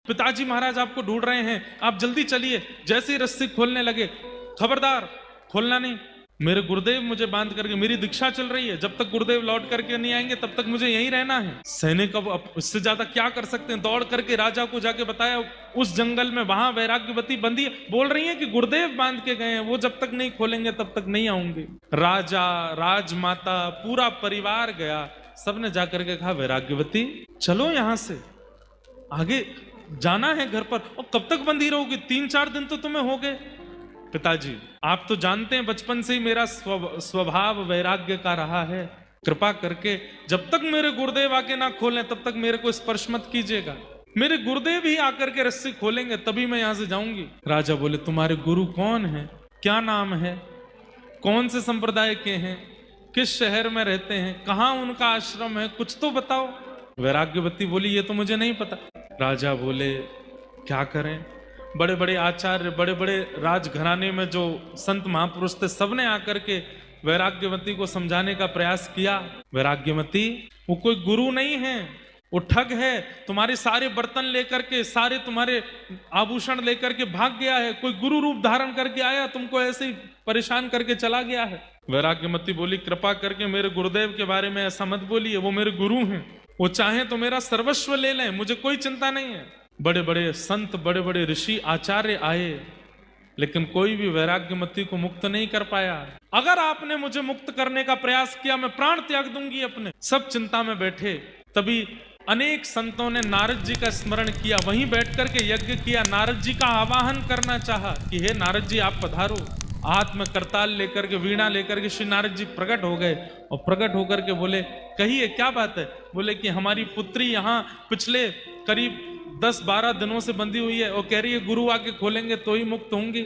पिताजी महाराज आपको ढूंढ रहे हैं, आप जल्दी चलिए। जैसे ही रस्सी खोलने लगे, खबरदार खोलना नहीं, मेरे गुरुदेव मुझे बांध करके, मेरी दीक्षा चल रही है, जब तक गुरुदेव लौट करके नहीं आएंगे तब तक मुझे यहीं रहना है। सैनिक अब इससे ज्यादा क्या कर सकते हैं, दौड़ करके राजा को जाके बताया उस जंगल में वहां वैराग्यवती बंदी है, बोल रही है कि गुरुदेव बांध के गए हैं, वो जब तक नहीं खोलेंगे तब तक नहीं आऊंगे। राजा, राजमाता, पूरा परिवार गया, सबने जाकर के कहा वैराग्यवती चलो यहां से आगे जाना है घर पर। और कब तक बंदी रहोगी, 3-4 दिन तो तुम्हें हो गए। पिताजी आप तो जानते हैं बचपन से ही मेरा स्वभाव वैराग्य का रहा है, कृपा करके जब तक मेरे गुरुदेव आके ना खोलें तब तक मेरे को स्पर्श मत कीजिएगा, मेरे गुरुदेव ही आकर के रस्सी खोलेंगे तभी मैं यहां से जाऊंगी। राजा बोले तुम्हारे गुरु कौन है, क्या नाम है, कौन से संप्रदाय के हैं, किस शहर में रहते हैं, कहाँ उनका आश्रम है, कुछ तो बताओ। वैराग्यवती बोली ये तो मुझे नहीं पता। राजा बोले क्या करें, बड़े बड़े आचार्य, बड़े बड़े राजघराने में जो संत महापुरुष थे, सबने आकर के वैराग्यवती को समझाने का प्रयास किया। वैराग्यवती वो कोई गुरु नहीं है, वो ठग है, तुम्हारे सारे बर्तन लेकर के, सारे तुम्हारे आभूषण लेकर के भाग गया है, कोई गुरु रूप धारण करके आया, तुमको ऐसे ही परेशान करके चला गया है। वैराग्यवती बोली कृपा करके मेरे गुरुदेव के बारे में ऐसा मत बोलिए, वो मेरे गुरु हैं, वो चाहे तो मेरा सर्वस्व ले लें, मुझे कोई चिंता नहीं है। बड़े बड़े संत, बड़े बड़े ऋषि आचार्य आए, लेकिन कोई भी वैराग्यवती को मुक्त नहीं कर पाया। अगर आपने मुझे मुक्त करने का प्रयास किया मैं प्राण त्याग दूंगी अपने। सब चिंता में बैठे, तभी अनेक संतों ने नारद जी का स्मरण किया, वहीं बैठ करके यज्ञ किया, नारद जी का आवाहन करना चाहा कि हे नारद जी आप पधारो। हाथ में करताल लेकर के, वीणा लेकर के श्री नारद जी प्रकट हो गए और प्रकट होकर के बोले कहिए क्या बात है। बोले कि हमारी पुत्री यहाँ पिछले करीब 10-12 दिनों से बंधी हुई है और कह रही है गुरु आके खोलेंगे तो ही मुक्त होंगी।